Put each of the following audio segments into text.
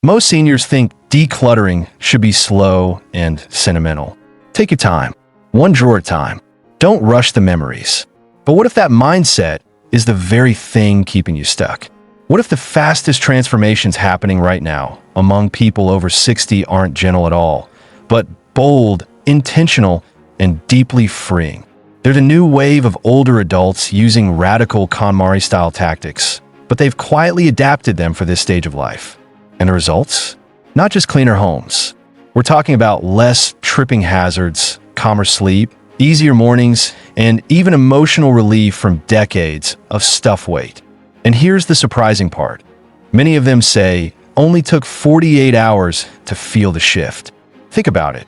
Most seniors think decluttering should be slow and sentimental. Take your time, one drawer at a time. Don't rush the memories. But what if that mindset is the very thing keeping you stuck? What if the fastest transformations happening right now among people over 60 aren't gentle at all, but bold, intentional, and deeply freeing? There's a new wave of older adults using radical KonMari style tactics, but they've quietly adapted them for this stage of life. And the results? Not just cleaner homes. We're talking about less tripping hazards, calmer sleep, easier mornings, and even emotional relief from decades of stuff weight. And here's the surprising part. Many of them say only took 48 hours to feel the shift. Think about it.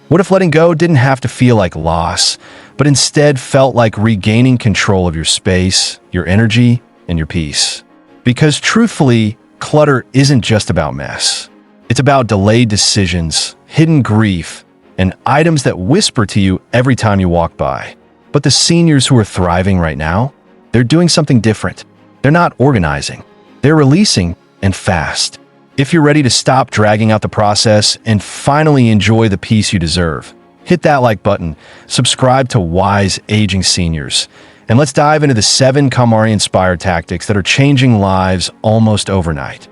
What if letting go didn't have to feel like loss, but instead felt like regaining control of your space, your energy, and your peace? Because truthfully, clutter isn't just about mess. It's about delayed decisions, hidden grief, and items that whisper to you every time you walk by. But the seniors who are thriving right now, they're doing something different. They're not organizing. They're releasing, and fast. If you're ready to stop dragging out the process and finally enjoy the peace you deserve, hit that like button, subscribe to Wise Aging Seniors, and let's dive into the 7 KonMari-inspired tactics that are changing lives almost overnight.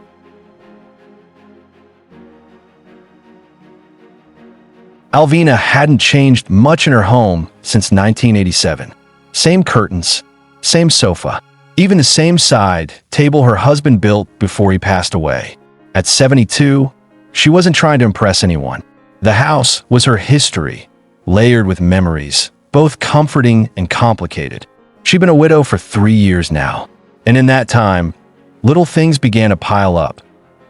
Alvina hadn't changed much in her home since 1987. Same curtains, same sofa, even the same side table her husband built before he passed away. At 72, she wasn't trying to impress anyone. The house was her history, layered with memories, both comforting and complicated. She'd been a widow for 3 years now, and in that time, little things began to pile up.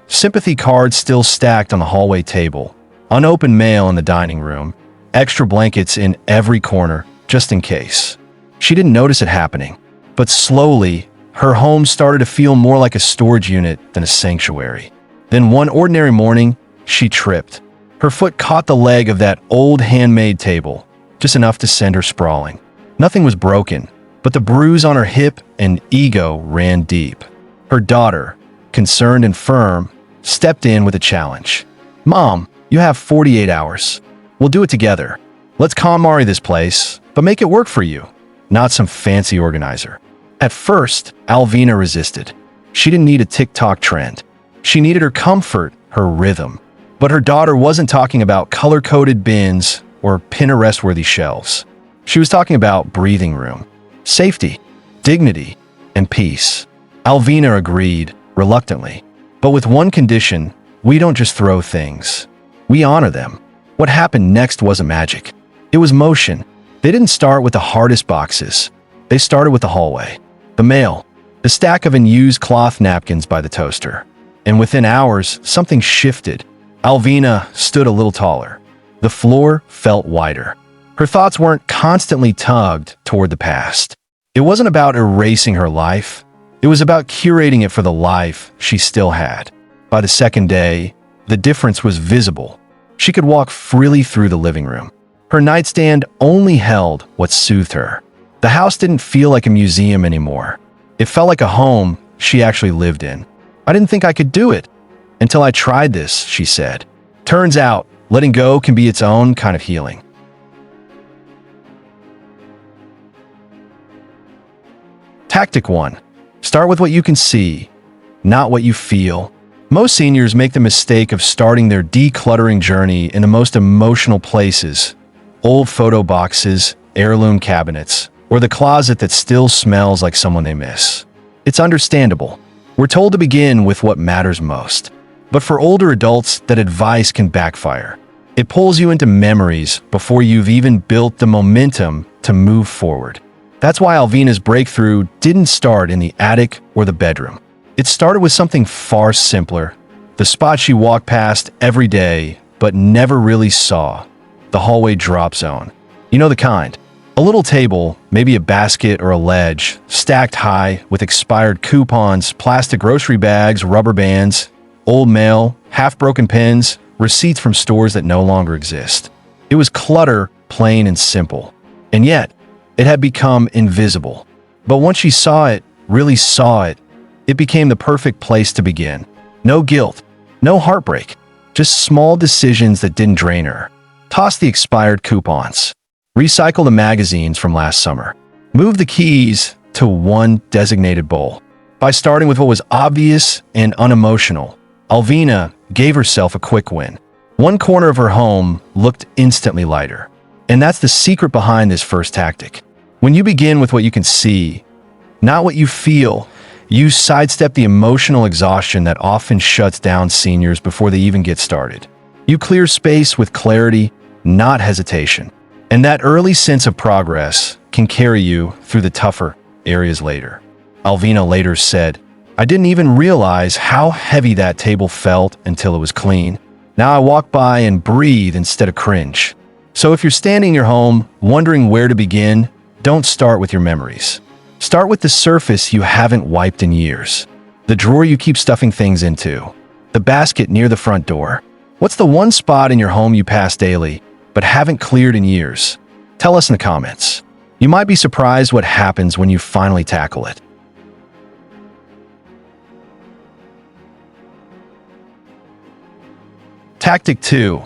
Sympathy cards still stacked on the hallway table, unopened mail in the dining room, extra blankets in every corner, just in case. She didn't notice it happening, but slowly, her home started to feel more like a storage unit than a sanctuary. Then one ordinary morning, she tripped. Her foot caught the leg of that old handmade table, just enough to send her sprawling. Nothing was broken, but the bruise on her hip and ego ran deep. Her daughter, concerned and firm, stepped in with a challenge. "Mom, you have 48 hours. We'll do it together. Let's KonMari this place, but make it work for you, not some fancy organizer." At first, Alvina resisted. She didn't need a TikTok trend. She needed her comfort, her rhythm. But her daughter wasn't talking about color-coded bins or Pinterest-worthy shelves. She was talking about breathing room, safety, dignity, and peace. Alvina agreed, reluctantly. But with one condition: we don't just throw things. We honor them. What happened next wasn't magic. It was motion. They didn't start with the hardest boxes. They started with the hallway, the mail, the stack of unused cloth napkins by the toaster. And within hours, something shifted. Alvina stood a little taller. The floor felt wider. Her thoughts weren't constantly tugged toward the past. It wasn't about erasing her life. It was about curating it for the life she still had. By the second day, the difference was visible. She could walk freely through the living room. Her nightstand only held what soothed her. The house didn't feel like a museum anymore. It felt like a home she actually lived in. "I didn't think I could do it until I tried this," she said. Turns out, letting go can be its own kind of healing. Tactic 1. Start with what you can see, not what you feel. Most seniors make the mistake of starting their decluttering journey in the most emotional places: old photo boxes, heirloom cabinets, or the closet that still smells like someone they miss. It's understandable. We're told to begin with what matters most. But for older adults, that advice can backfire. It pulls you into memories before you've even built the momentum to move forward. That's why Alvina's breakthrough didn't start in the attic or the bedroom. It started with something far simpler: the spot she walked past every day but never really saw, the hallway drop zone. You know the kind. A little table, maybe a basket or a ledge, stacked high with expired coupons, plastic grocery bags, rubber bands, old mail, half-broken pens, receipts from stores that no longer exist. It was clutter, plain and simple. And yet, it had become invisible. But once she saw it, really saw it, it became the perfect place to begin. No guilt, No heartbreak, just small decisions that didn't drain her. Toss the expired coupons. Recycle the magazines from last summer. Move the keys to one designated bowl. By starting with what was obvious and unemotional, Alvina gave herself a quick win. One corner of her home looked instantly lighter. And that's the secret behind this first tactic. When you begin with what you can see, not what you feel, you sidestep the emotional exhaustion that often shuts down seniors before they even get started. You clear space with clarity, not hesitation. And that early sense of progress can carry you through the tougher areas later. Alvina later said, "I didn't even realize how heavy that table felt until it was clean. Now I walk by and breathe instead of cringe." So if you're standing in your home, wondering where to begin, don't start with your memories. Start with the surface you haven't wiped in years. The drawer you keep stuffing things into. The basket near the front door. What's the one spot in your home you pass daily, but haven't cleared in years? Tell us in the comments. You might be surprised what happens when you finally tackle it. Tactic 2.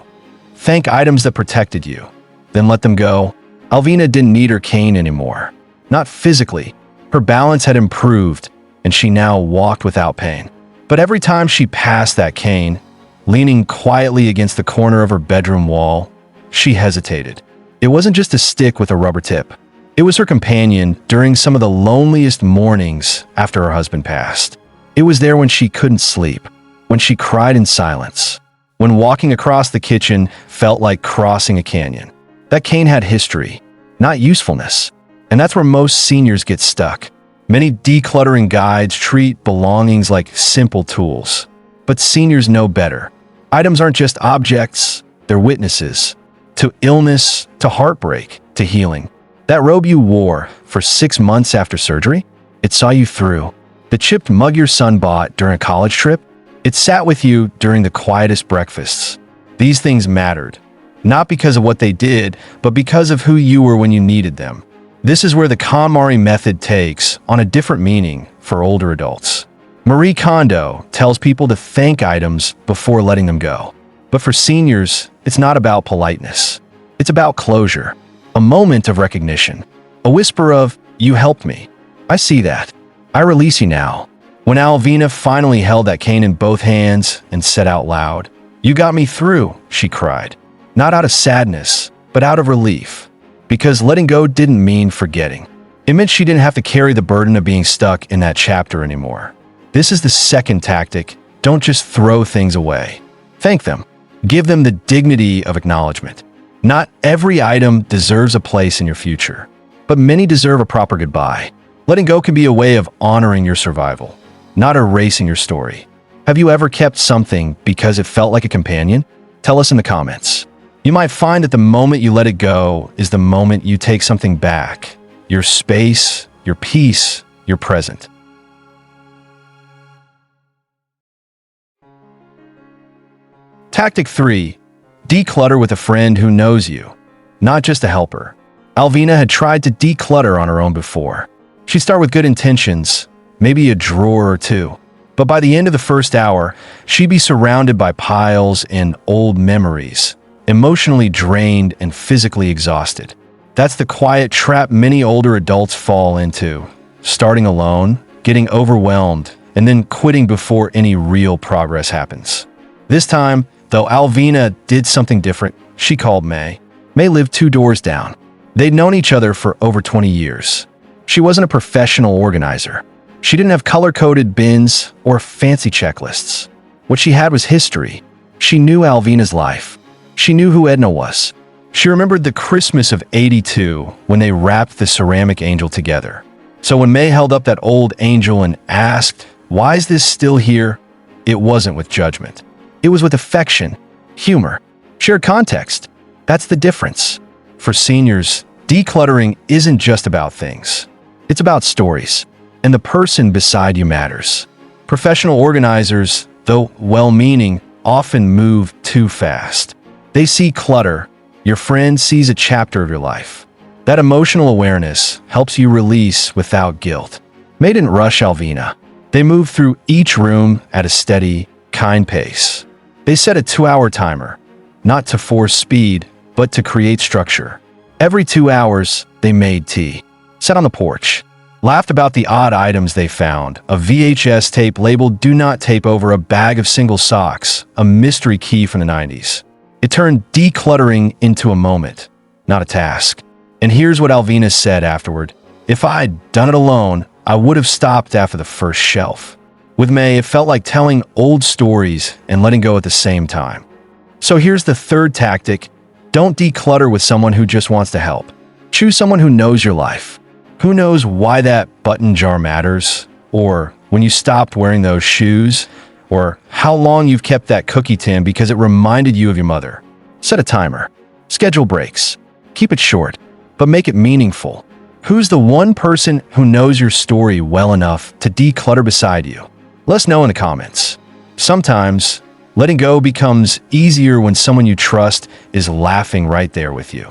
Thank items that protected you. Then let them go. Alvina didn't need her cane anymore. Not physically. Her balance had improved, and she now walked without pain. But every time she passed that cane, leaning quietly against the corner of her bedroom wall, she hesitated. It wasn't just a stick with a rubber tip. It was her companion during some of the loneliest mornings after her husband passed. It was there when she couldn't sleep, when she cried in silence, when walking across the kitchen felt like crossing a canyon. That cane had history, not usefulness. And that's where most seniors get stuck. Many decluttering guides treat belongings like simple tools. But seniors know better. Items aren't just objects, they're witnesses. To illness, to heartbreak, to healing. That robe you wore for 6 months after surgery, it saw you through. The chipped mug your son bought during a college trip, it sat with you during the quietest breakfasts. These things mattered, not because of what they did, but because of who you were when you needed them. This is where the KonMari Method takes on a different meaning for older adults. Marie Kondo tells people to thank items before letting them go. But for seniors, it's not about politeness. It's about closure, a moment of recognition, a whisper of, "You helped me. I see that. I release you now." When Alvina finally held that cane in both hands and said out loud, "You got me through," she cried. Not out of sadness, but out of relief. Because letting go didn't mean forgetting. It meant she didn't have to carry the burden of being stuck in that chapter anymore. This is the second tactic. Don't just throw things away. Thank them. Give them the dignity of acknowledgement. Not every item deserves a place in your future, but many deserve a proper goodbye. Letting go can be a way of honoring your survival, not erasing your story. Have you ever kept something because it felt like a companion? Tell us in the comments. You might find that the moment you let it go is the moment you take something back. Your space, your peace, your present. Tactic 3. Declutter with a friend who knows you, not just a helper. Alvina had tried to declutter on her own before. She'd start with good intentions, maybe a drawer or two. But by the end of the first hour, she'd be surrounded by piles and old memories, emotionally drained and physically exhausted. That's the quiet trap many older adults fall into, starting alone, getting overwhelmed, and then quitting before any real progress happens. This time, though, Alvina did something different. She called May. May lived 2 doors down. They'd known each other for over 20 years. She wasn't a professional organizer. She didn't have color-coded bins or fancy checklists. What she had was history. She knew Alvina's life. She knew who Edna was. She remembered the Christmas of '82 when they wrapped the ceramic angel together. So when May held up that old angel and asked, "Why is this still here?" it wasn't with judgment. It was with affection, humor, shared context. That's the difference. For seniors, decluttering isn't just about things. It's about stories. And the person beside you matters. Professional organizers, though well-meaning, often move too fast. They see clutter. Your friend sees a chapter of your life. That emotional awareness helps you release without guilt. May didn't rush Alvina. They moved through each room at a steady, kind pace. They set a 2-hour timer, not to force speed, but to create structure. Every 2 hours, they made tea, sat on the porch, laughed about the odd items they found, a VHS tape labeled "Do Not Tape Over a Bag of Single Socks," a mystery key from the 90s. It turned decluttering into a moment, not a task. And here's what Alvina said afterward: "If I'd done it alone, I would have stopped after the first shelf." With May, it felt like telling old stories and letting go at the same time. So here's the third tactic: don't declutter with someone who just wants to help. Choose someone who knows your life. Who knows why that button jar matters, or when you stopped wearing those shoes, or how long you've kept that cookie tin because it reminded you of your mother. Set a timer. Schedule breaks. Keep it short, but make it meaningful. Who's the one person who knows your story well enough to declutter beside you? Let us know in the comments. Sometimes, letting go becomes easier when someone you trust is laughing right there with you.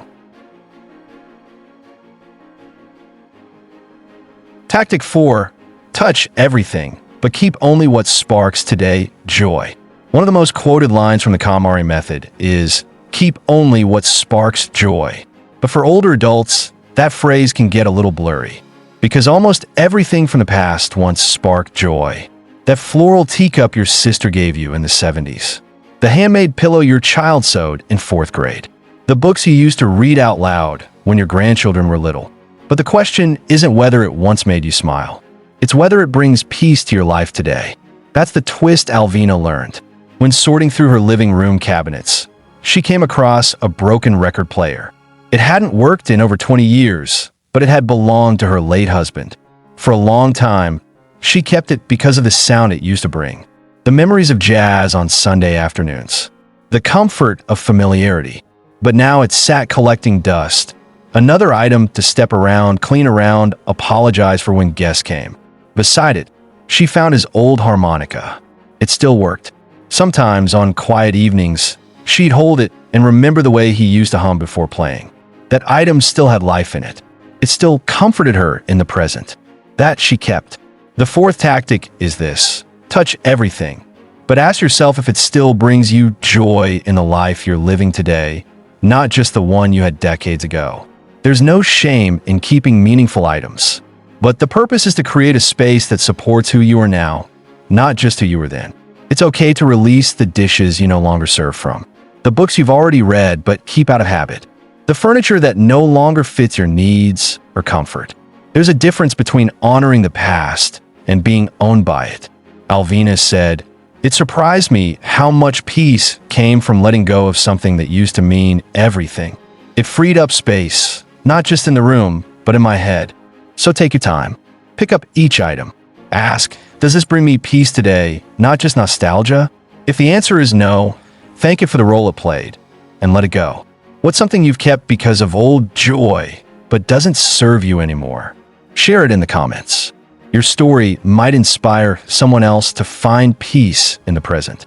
Tactic 4. Touch everything, but keep only what sparks today joy. One of the most quoted lines from the KonMari Method is, "Keep only what sparks joy." But for older adults, that phrase can get a little blurry, because almost everything from the past once sparked joy. That floral teacup your sister gave you in the 70s. The handmade pillow your child sewed in 4th grade. The books you used to read out loud when your grandchildren were little. But the question isn't whether it once made you smile. It's whether it brings peace to your life today. That's the twist Alvina learned. When sorting through her living room cabinets, she came across a broken record player. It hadn't worked in over 20 years, but it had belonged to her late husband. For a long time, she kept it because of the sound it used to bring. The memories of jazz on Sunday afternoons. The comfort of familiarity. But now it sat collecting dust. Another item to step around, clean around, apologize for when guests came. Beside it, she found his old harmonica. It still worked. Sometimes on quiet evenings, she'd hold it and remember the way he used to hum before playing. That item still had life in it. It still comforted her in the present. That she kept. The fourth tactic is this: touch everything, but ask yourself if it still brings you joy in the life you're living today, not just the one you had decades ago. There's no shame in keeping meaningful items, but the purpose is to create a space that supports who you are now, not just who you were then. It's okay to release the dishes you no longer serve from, the books you've already read but keep out of habit, the furniture that no longer fits your needs or comfort. There's a difference between honoring the past and being owned by it. Alvina said, "It surprised me how much peace came from letting go of something that used to mean everything. It freed up space, not just in the room, but in my head." So take your time. Pick up each item. Ask, does this bring me peace today, not just nostalgia? If the answer is no, thank it for the role it played, and let it go. What's something you've kept because of old joy, but doesn't serve you anymore? Share it in the comments. Your story might inspire someone else to find peace in the present.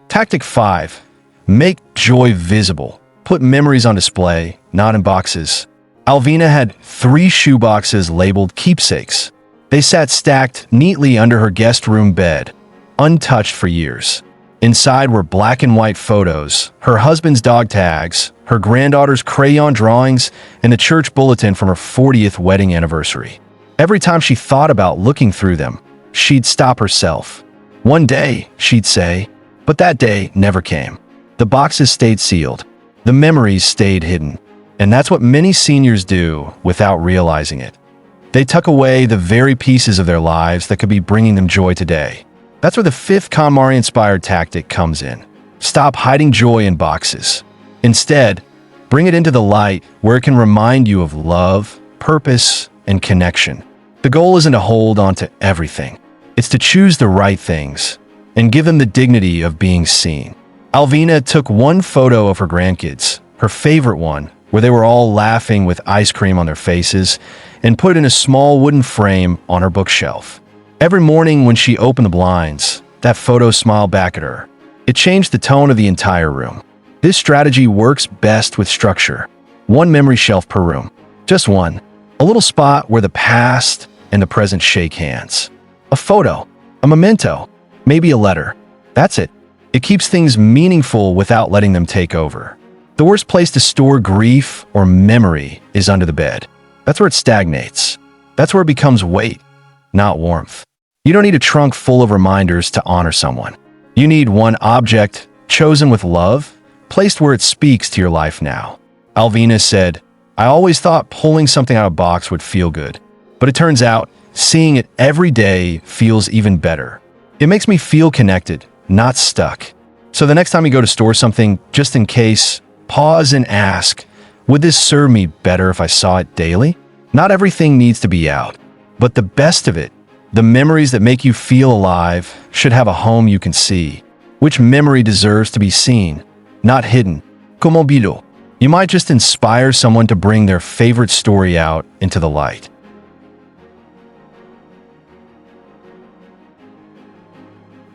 Tactic 5. Make joy visible. Put memories on display, not in boxes. Alvina had 3 shoe boxes labeled keepsakes. They sat stacked neatly under her guest room bed, untouched for years. Inside were black and white photos, her husband's dog tags, her granddaughter's crayon drawings, and the church bulletin from her 40th wedding anniversary. Every time she thought about looking through them, she'd stop herself. One day, she'd say, but that day never came. The boxes stayed sealed. The memories stayed hidden. And that's what many seniors do without realizing it. They tuck away the very pieces of their lives that could be bringing them joy today. That's where the 5th KonMari-inspired tactic comes in. Stop hiding joy in boxes. Instead, bring it into the light where it can remind you of love, purpose, and connection. The goal isn't to hold on to everything. It's to choose the right things and give them the dignity of being seen. Alvina took one photo of her grandkids, her favorite one, where they were all laughing with ice cream on their faces, and put it in a small wooden frame on her bookshelf. Every morning when she opened the blinds, that photo smiled back at her. It changed the tone of the entire room. This strategy works best with structure. One memory shelf per room. Just one. A little spot where the past and the present shake hands. A photo, a memento, maybe a letter. That's it. It keeps things meaningful without letting them take over. The worst place to store grief or memory is under the bed. That's where it stagnates. That's where it becomes weight, not warmth. You don't need a trunk full of reminders to honor someone. You need one object, chosen with love, placed where it speaks to your life now. Alvina said, "I always thought pulling something out of a box would feel good, but it turns out seeing it every day feels even better. It makes me feel connected, not stuck." So the next time you go to store something, just in case, pause and ask, would this serve me better if I saw it daily? Not everything needs to be out, but the best of it, the memories that make you feel alive, should have a home you can see. Which memory deserves to be seen, not hidden? Como you might just inspire someone to bring their favorite story out into the light.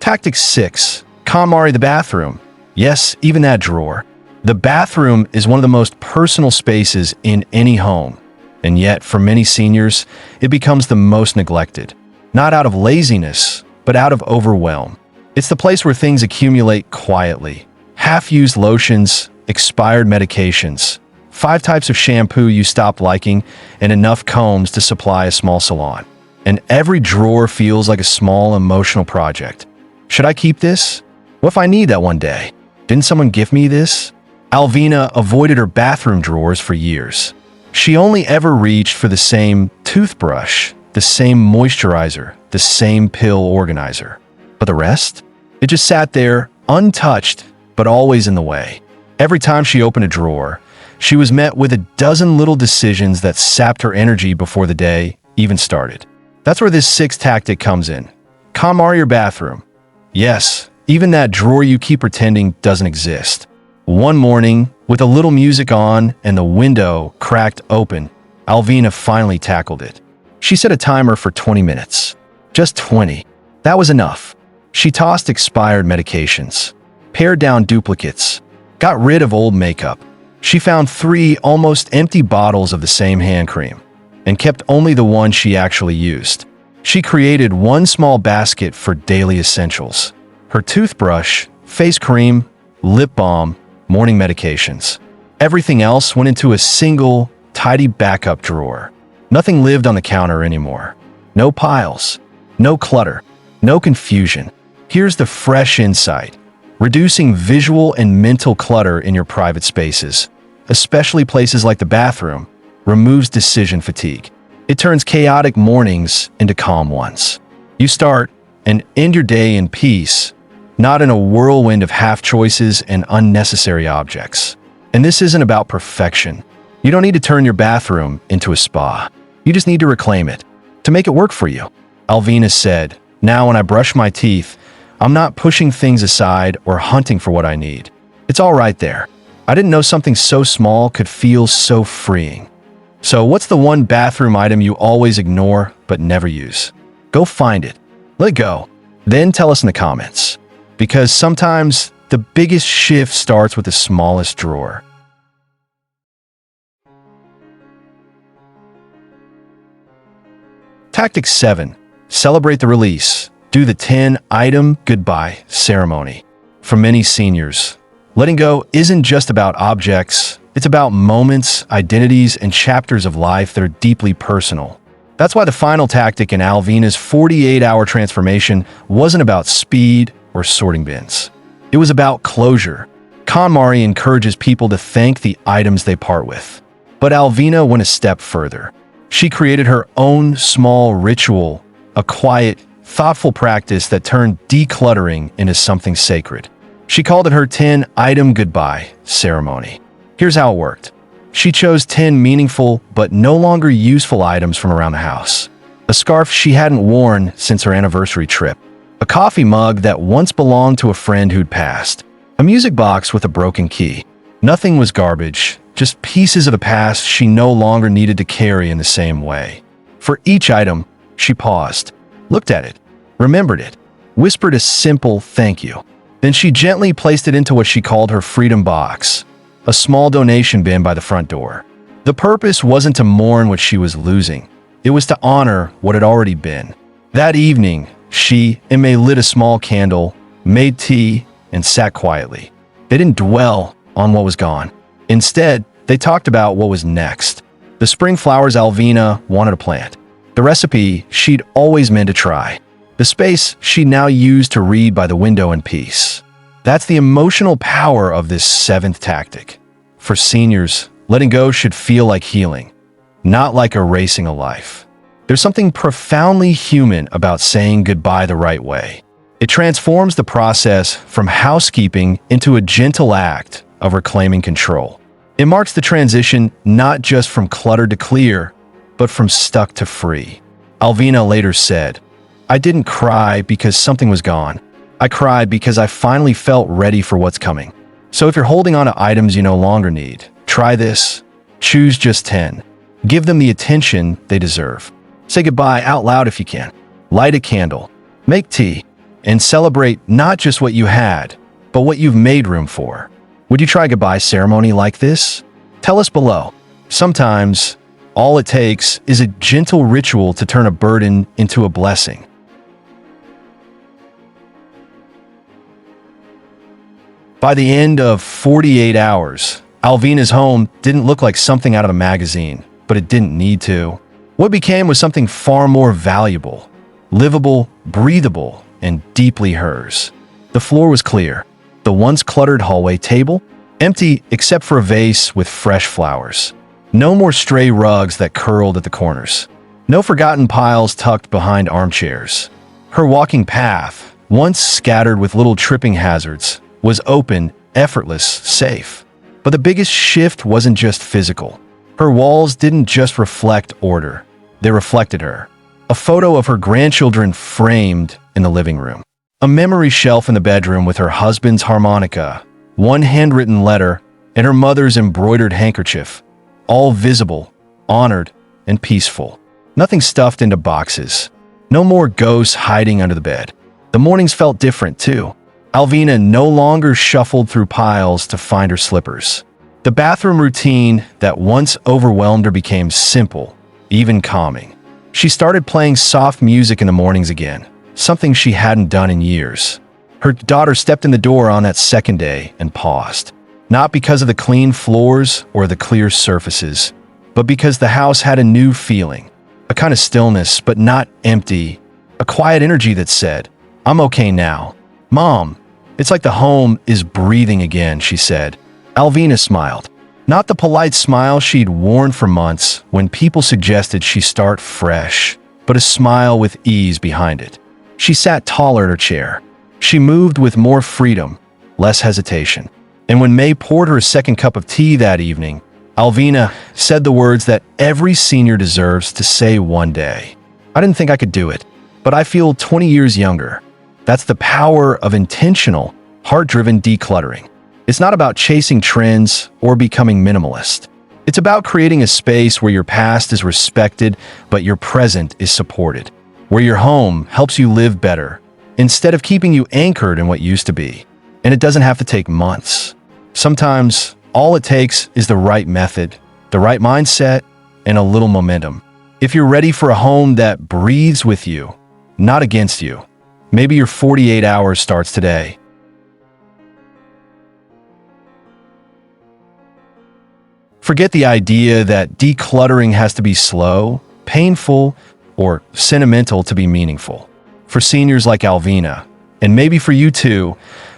Tactic 6. KonMari the bathroom. Yes, even that drawer. The bathroom is one of the most personal spaces in any home, and yet, for many seniors, it becomes the most neglected. Not out of laziness, but out of overwhelm. It's the place where things accumulate quietly. Half-used lotions, expired medications, 5 types of shampoo you stopped liking, and enough combs to supply a small salon. And every drawer feels like a small emotional project. Should I keep this? What if I need that one day? Didn't someone give me this? Alvina avoided her bathroom drawers for years. She only ever reached for the same toothbrush, the same moisturizer, the same pill organizer. But the rest? It just sat there, untouched, but always in the way. Every time she opened a drawer, she was met with a dozen little decisions that sapped her energy before the day even started. That's where this 6th tactic comes in. KonMari your bathroom. Yes, even that drawer you keep pretending doesn't exist. One morning, with a little music on and the window cracked open, Alvina finally tackled it. She set a timer for 20 minutes. Just 20. That was enough. She tossed expired medications, pared down duplicates, got rid of old makeup. She found 3 almost empty bottles of the same hand cream, and kept only the one she actually used. She created one small basket for daily essentials: her toothbrush, face cream, lip balm, morning medications. Everything else went into a single, tidy backup drawer. Nothing lived on the counter anymore. No piles, no clutter, no confusion. Here's the fresh insight: reducing visual and mental clutter in your private spaces, especially places like the bathroom, removes decision fatigue. It turns chaotic mornings into calm ones. You start and end your day in peace, not in a whirlwind of half choices and unnecessary objects. And this isn't about perfection. You don't need to turn your bathroom into a spa. You just need to reclaim it, to make it work for you. Alvina said, "Now when I brush my teeth, I'm not pushing things aside or hunting for what I need. It's all right there. I didn't know something so small could feel so freeing." So what's the one bathroom item you always ignore but never use? Go find it. Let it go. Then tell us in the comments. Because sometimes the biggest shift starts with the smallest drawer. Tactic 7. Celebrate the release. Do the 10-item goodbye ceremony. For many seniors, letting go isn't just about objects. It's about moments, identities, and chapters of life that are deeply personal. That's why the final tactic in Alvina's 48-hour transformation wasn't about speed or sorting bins. It was about closure. KonMari encourages people to thank the items they part with. But Alvina went a step further. She created her own small ritual, a quiet, thoughtful practice that turned decluttering into something sacred. She called it her 10-item goodbye ceremony. Here's how it worked. She chose 10 meaningful but no longer useful items from around the house. A scarf she hadn't worn since her anniversary trip. A coffee mug that once belonged to a friend who'd passed. A music box with a broken key. Nothing was garbage, just pieces of the past she no longer needed to carry in the same way. For each item, she paused, looked at it, remembered it, whispered a simple thank you. Then she gently placed it into what she called her freedom box, a small donation bin by the front door. The purpose wasn't to mourn what she was losing. It was to honor what had already been. That evening, she and May lit a small candle, made tea, and sat quietly. They didn't dwell on what was gone. Instead, they talked about what was next. The spring flowers Alvina wanted to plant. The recipe she'd always meant to try. The space she now used to read by the window in peace. That's the emotional power of this seventh tactic. For seniors, letting go should feel like healing, not like erasing a life. There's something profoundly human about saying goodbye the right way. It transforms the process from housekeeping into a gentle act of reclaiming control. It marks the transition not just from clutter to clear, but from stuck to free. Alvina later said, "I didn't cry because something was gone. I cried because I finally felt ready for what's coming." So if you're holding on to items you no longer need, try this. Choose just 10. Give them the attention they deserve. Say goodbye out loud if you can. Light a candle. Make tea. And celebrate not just what you had, but what you've made room for. Would you try a goodbye ceremony like this? Tell us below. Sometimes, all it takes is a gentle ritual to turn a burden into a blessing. By the end of 48 hours, Alvina's home didn't look like something out of a magazine, but it didn't need to. What became was something far more valuable, livable, breathable, and deeply hers. The floor was clear. The once cluttered hallway table, empty except for a vase with fresh flowers. No more stray rugs that curled at the corners. No forgotten piles tucked behind armchairs. Her walking path, once scattered with little tripping hazards, was open, effortless, safe. But the biggest shift wasn't just physical. Her walls didn't just reflect order. They reflected her. A photo of her grandchildren framed in the living room. A memory shelf in the bedroom with her husband's harmonica, one handwritten letter, and her mother's embroidered handkerchief. All visible, honored, and peaceful. Nothing stuffed into boxes. No more ghosts hiding under the bed. The mornings felt different, too. Alvina no longer shuffled through piles to find her slippers. The bathroom routine that once overwhelmed her became simple, even calming. She started playing soft music in the mornings again, something she hadn't done in years. Her daughter stepped in the door on that second day and paused. Not because of the clean floors or the clear surfaces, but because the house had a new feeling. A kind of stillness, but not empty. A quiet energy that said, "I'm okay now." "Mom, it's like the home is breathing again," she said. Alvina smiled. Not the polite smile she'd worn for months when people suggested she start fresh, but a smile with ease behind it. She sat taller in her chair. She moved with more freedom, less hesitation. And when May poured her a second cup of tea that evening, Alvina said the words that every senior deserves to say one day. "I didn't think I could do it, but I feel 20 years younger." That's the power of intentional, heart-driven decluttering. It's not about chasing trends or becoming minimalist. It's about creating a space where your past is respected, but your present is supported. Where your home helps you live better, instead of keeping you anchored in what used to be. And it doesn't have to take months. Sometimes, all it takes is the right method, the right mindset, and a little momentum. If you're ready for a home that breathes with you, not against you, maybe your 48 hours starts today. Forget the idea that decluttering has to be slow, painful, or sentimental to be meaningful. For seniors like Alvina, and maybe for you too,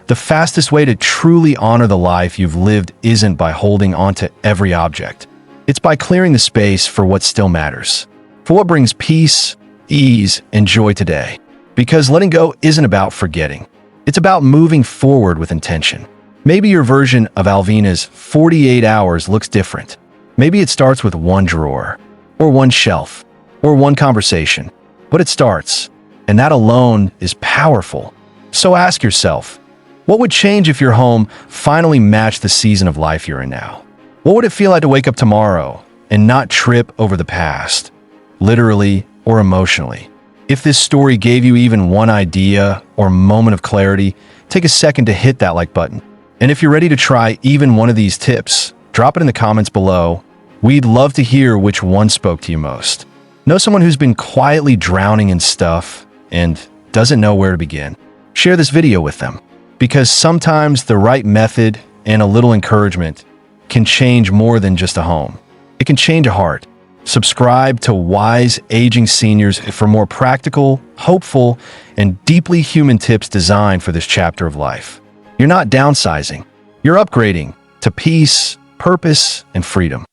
the fastest way to truly honor the life you've lived isn't by holding onto every object. It's by clearing the space for what still matters, for what brings peace, ease, and joy today. Because letting go isn't about forgetting. It's about moving forward with intention. Maybe your version of Alvina's 48 hours looks different. Maybe it starts with one drawer, or one shelf, or one conversation. But it starts, and that alone is powerful. So ask yourself, what would change if your home finally matched the season of life you're in now? What would it feel like to wake up tomorrow and not trip over the past, literally or emotionally? If this story gave you even one idea or moment of clarity, take a second to hit that like button. And if you're ready to try even one of these tips, drop it in the comments below. We'd love to hear which one spoke to you most. Know someone who's been quietly drowning in stuff and doesn't know where to begin. Share this video with them, because sometimes the right method and a little encouragement can change more than just a home. It can change a heart. Subscribe to Wise Aging Seniors for more practical, hopeful, and deeply human tips designed for this chapter of life. You're not downsizing. You're upgrading to peace, purpose, and freedom.